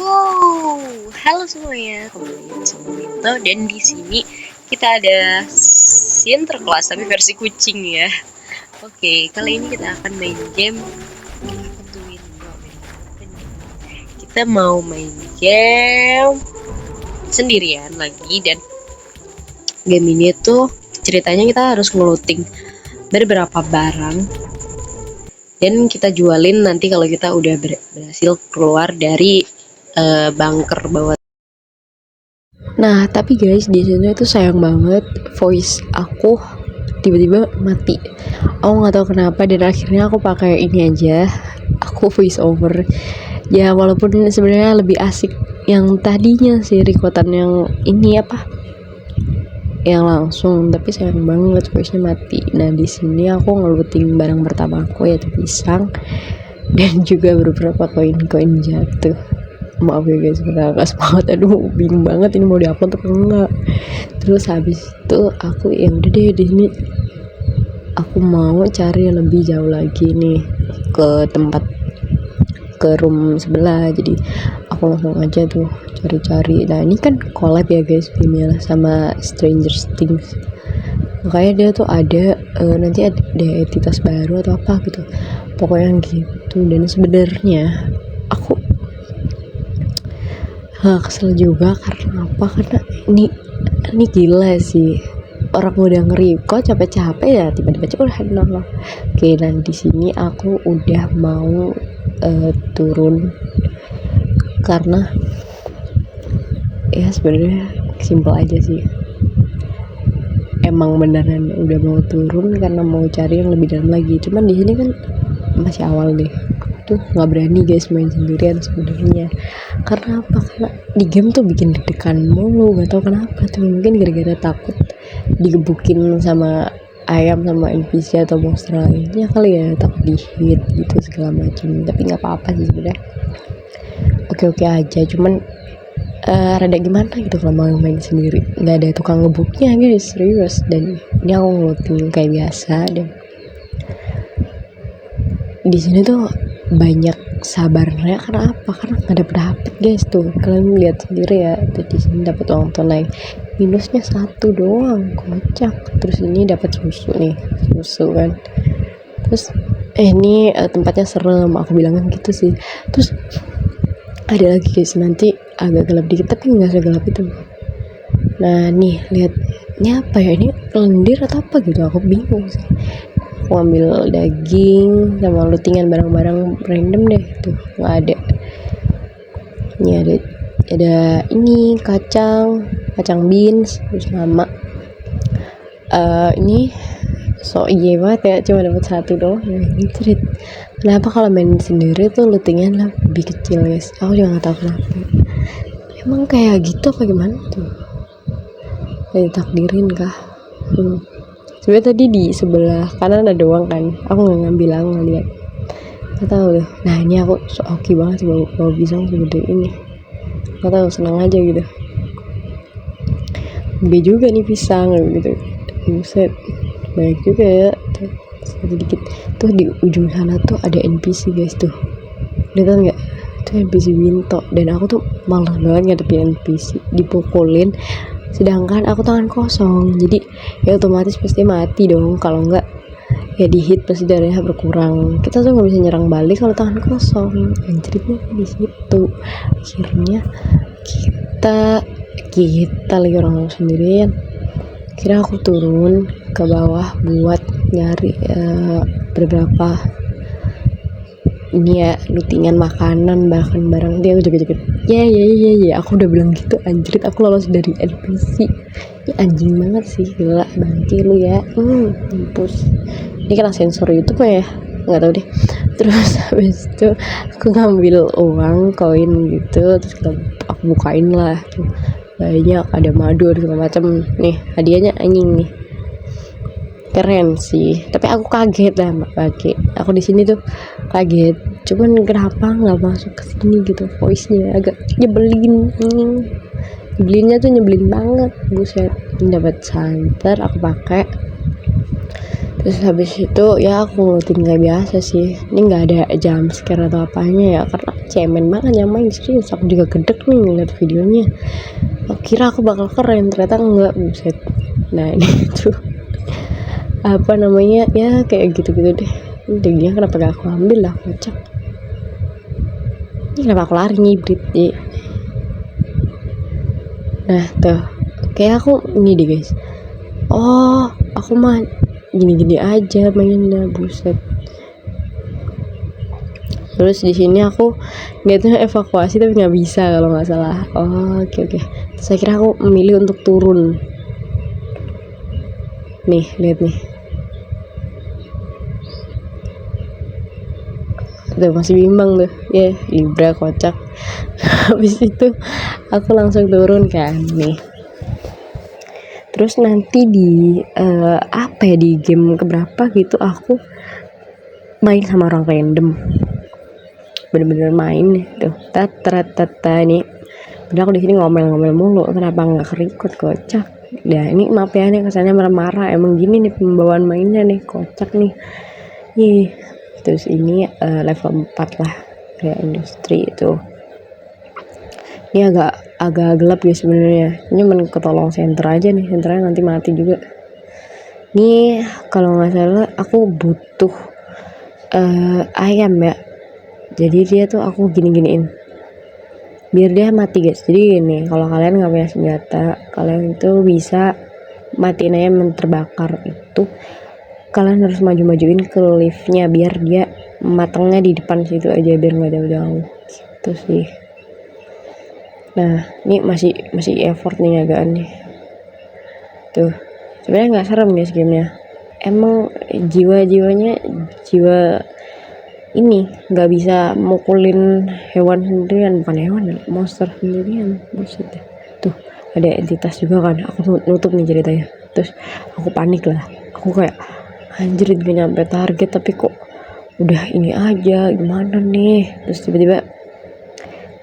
Go! Halo semuanya, kembali bersama Winto dan di sini kita ada scene terkelas tapi versi kucing ya. Oke, kali ini kita akan main game. Kita mau main game sendirian lagi dan game ini tuh ceritanya kita harus ngeluting beberapa barang dan kita jualin nanti kalau kita udah berhasil keluar dari bunker bawah. Nah, tapi guys, di sini tuh sayang banget voice aku tiba-tiba mati. Aku nggak tahu kenapa dan akhirnya aku pakai ini aja. Aku voice over. Ya walaupun sebenarnya lebih asik yang tadinya sih rekotan yang ini yang langsung, tapi sayang banget voice-nya mati. Nah, di sini aku ngeluting barang pertama aku yaitu pisang dan juga beberapa koin-koin jatuh. Maaf ya guys, karena gak semangat. Aduh, bingung banget ini mau diupload atau enggak. Terus habis itu aku ya udah deh, di sini aku mau cari lebih jauh lagi nih ke room sebelah. Jadi aku langsung aja tuh cari-cari. Nah, ini kan collab ya guys, filmnya sama Stranger Things. Makanya dia tuh ada nanti ada identitas baru atau apa gitu. Pokoknya gitu. Dan sebenarnya aku kesel juga karena apa? Karena ini gila sih. Orang udah ngeri kok capek-capek ya tiba-tiba udah nol. Oke, dan di sini aku udah mau turun karena ya sebenarnya simpel aja sih. Emang beneran udah mau turun karena mau cari yang lebih dalam lagi. Cuman di sini kan masih awal deh. Tuh nggak berani guys main sendirian sebenarnya. Karena apa? Karena di game tuh bikin deg-degan mulu. Gak tau kenapa tuh. Mungkin gara-gara takut digebukin sama ayam sama NPC atau monster lainnya kali ya, takut di-hit gitu segala macam. Tapi nggak apa-apa sih sebenarnya. Oke aja. Cuman rada gimana gitu kalau mau main sendiri, nggak ada tukang ngebuknya guys, serius. Dan ini aku ngeluting kayak biasa. Dan di sini tuh banyak sabarnya karena apa? Karena nggak dapet guys. Tuh kalian lihat sendiri ya, tuh di sini dapat uang tunai minusnya 1 doang, kocak. Terus ini dapat susu kan. Terus ini tempatnya serem, aku bilangin gitu sih. Terus ada lagi guys, nanti agak gelap dikit tapi nggak segelap itu. Nah nih lihat, ini apa ya, ini lendir atau apa gitu, aku bingung sih. Aku ambil daging sama lutingan barang-barang random deh, tuh nggak ada. Ini ada ini kacang beans terus sama ini iya banget ya, cuma dapat 1 doang. Ini cerit. Kenapa kalau main sendiri tuh lootingnya lebih kecil guys? Aku juga nggak tahu kenapa. Emang kayak gitu apa gimana tuh? Kayak takdirin kah? Sebenarnya tadi di sebelah kanan ada uang kan, aku nggak ngambil, aku nggak lihat, nggak tahu deh. Nah ini aku hoki banget sih bawa pisang segede ini, nggak tahu, senang aja gitu. Gede juga nih pisang gitu, buset, banyak juga ya. Sedikit tuh di ujung sana tuh ada NPC guys, tuh lihat nggak? Itu NPC Winto. Dan aku tuh malas banget ngadepin NPC, dipukulin sedangkan aku tangan kosong, jadi ya otomatis pasti mati dong. Kalau enggak ya di hit pasti darahnya berkurang. Kita tuh nggak bisa nyerang balik kalau tangan kosong. Anjritnya di situ. Akhirnya kita lagi orang sendirian. Kira aku turun ke bawah buat nyari beberapa ini ya, lutingan makanan, bahkan barang. Dia aku joget-joget ya aku udah bilang gitu. Anjrit, aku lolos dari NPC. Ini anjing banget sih, gila bangki lu ya. Mampus. Ini kena sensor YouTube ya, nggak tahu deh. Terus habis itu aku ngambil uang koin gitu, terus aku bukain lah tuh. Banyak, ada madu segala macam. Nih hadiahnya anjing nih, keren sih. Tapi aku kaget lah pakai aku di sini tuh kaget. Cuman kenapa nggak masuk ke sini gitu, voice-nya agak nyebelin. Nyebelinnya tuh nyebelin banget, buset. Ini dapat santer, aku pakai. Terus habis itu ya aku ngeliatin kayak biasa sih. Ini nggak ada jump scare atau apanya ya, karena cemen banget yang main, serius aku juga gedek nih ngeliat videonya. Aku kira aku bakal keren, ternyata enggak, buset. Nah ini tuh apa namanya ya, kayak gitu-gitu deh. Ini kenapa gak aku ambil lah, kocak. Ini kenapa aku lari ngibrit ya. Nah tuh kayak aku ini deh guys, oh aku mah gini-gini aja mainnya, buset. Terus di sini aku niatnya evakuasi tapi nggak bisa kalau nggak salah. Oh, oke. Saya kira aku memilih untuk turun. Nih, lihat nih. Tuh masih bimbang tuh. Ya, Libra kocak. Habis itu aku langsung turun kan nih. Terus nanti di apa ya, di game keberapa gitu aku main sama orang random. Bener-bener main nih tuh. Tata nih. Udah aku di sini ngomel-ngomel mulu, kenapa nggak kerikut, kocak. Ya ini maaf ya nih kesannya marah-marah, emang gini nih pembawaan mainnya nih, kocak nih. Terus ini level 4 lah kayak industri itu. Ini agak gelap ya sebenarnya. Ini ketolong center aja nih, senternya nanti mati juga. Nih kalau nggak salah aku butuh ayam ya. Jadi dia tuh aku gini-giniin biar dia mati guys. Jadi gini, kalau kalian nggak punya senjata, kalian itu bisa matiin ayam yang terbakar itu. Kalian harus maju-majuin ke liftnya biar dia matangnya di depan situ aja, biar nggak jauh-jauh gitu sih. Nah ini masih effort nih agak nih tuh. Sebenarnya nggak serem guys gamenya, emang jiwa-jiwanya jiwa ini nggak bisa mukulin hewan sendirian, bukan hewan, monster sendirian, buset deh. Tuh ada entitas juga kan, aku nutup nih ceritanya. Terus aku panik lah, aku kayak anjir gak nyampe target tapi kok udah ini aja, gimana nih. Terus tiba-tiba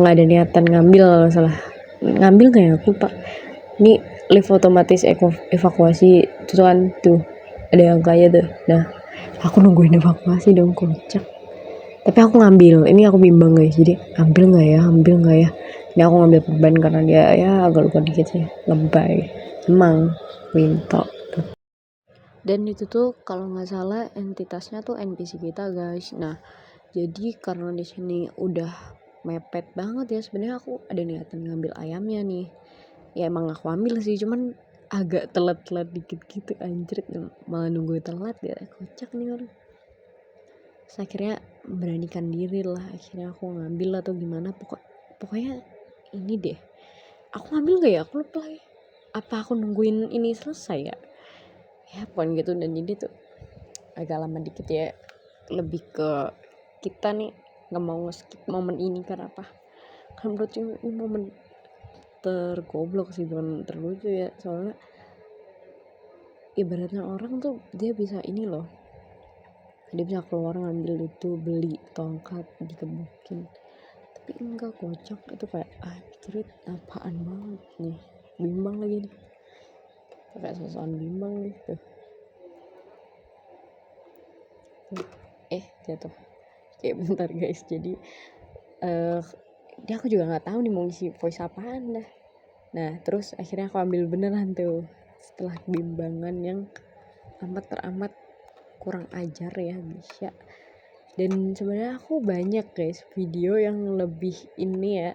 nggak ada niatan ngambil, kalau salah ngambil nggak ya, aku lupa. Ini lift otomatis evakuasi tuh kan, tuh ada yang kayak tuh. Nah aku nungguin evakuasi dong, kocak. Tapi aku ngambil, ini aku bimbang guys, jadi ambil nggak ya. Ini aku ngambil perban karena dia ya agak lupa dikit sih, lebay emang winto tuh. Dan itu tuh kalau nggak salah entitasnya tuh NPC kita guys. Nah jadi karena di sini udah mepet banget ya, sebenarnya aku ada niatan ngambil ayamnya nih. Ya emang aku ambil sih, cuman agak telat dikit gitu, anjir malah nunggu telat ya, kocak nih orang. Saya akhirnya beranikan diri lah, akhirnya aku ngambil atau gimana, pokoknya ini deh, aku ngambil nggak ya, aku lupa ya, apa aku nungguin ini selesai ya pokoknya gitu. Dan jadi tuh agak lama dikit ya, lebih ke kita nih nggak mau nge-skip momen ini. Karena apa, kan menurut ini momen tergoblok sih, bukan terlucu ya, soalnya ibaratnya orang tuh dia bisa ini loh, dia bisa keluar ngambil itu, beli tongkat dikebukin, tapi enggak, kocak. Itu kayak anjir apaan banget nih, bimbang lagi nih, kayak sosokan bimbang nih tuh. Jatuh kayak bentar guys. Jadi dia aku juga nggak tahu nih mau ngisi voice apaan dah. Nah terus akhirnya aku ambil beneran tuh setelah kebimbangan yang teramat kurang ajar ya bisa. Dan sebenarnya aku banyak guys video yang lebih ini ya,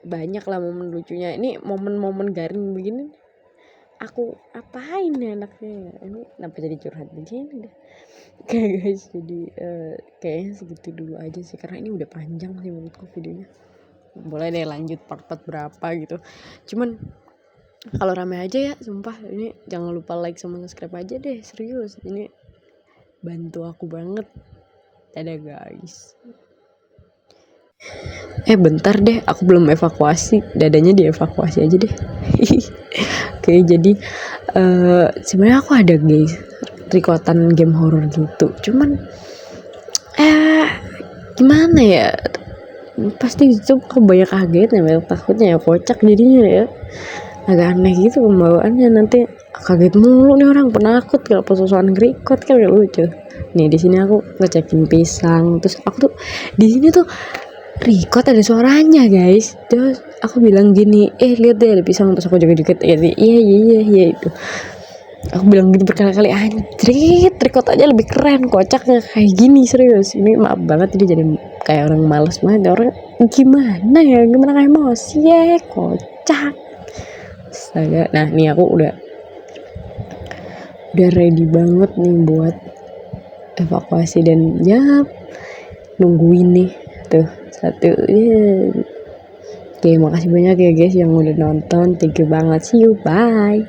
banyak lah momen lucunya. Ini momen-momen garing begini aku apain ya anaknya, ini kenapa jadi curhat begini deh. Oke guys, jadi kayaknya segitu dulu aja sih, karena ini udah panjang sih menurutku videonya. Boleh deh lanjut part berapa gitu, cuman kalau rame aja ya, sumpah. Ini jangan lupa like sama subscribe aja deh, serius, ini bantu aku banget. Dadah guys. Bentar deh, aku belum evakuasi, dadanya dievakuasi aja deh. Oke, jadi sebenarnya aku ada guys rekotan game horror gitu, cuman gimana ya, pasti itu aku banyak kagetnya, banyak takutnya ya, kocak jadinya ya. agak aneh gitu pembawaannya, nanti kaget mulu nih orang, penakut kalau sosokan nge-record kan gak lucu. Nih di sini aku ngecekin pisang, terus aku tuh di sini tuh record ada suaranya guys, terus aku bilang gini, lihat deh ada pisang, terus aku joget-joget iya itu, aku bilang gitu berkali-kali, anjrit record aja lebih keren, kocaknya kayak gini serius. Ini maaf banget ini jadi kayak orang males banget, orang gimana kayak emosi ya, kocak. Astaga. Nah nih aku udah ready banget nih buat evakuasi dan ya nungguin nih tuh satu Oke, makasih banyak ya guys yang udah nonton, thank you banget, see you, bye.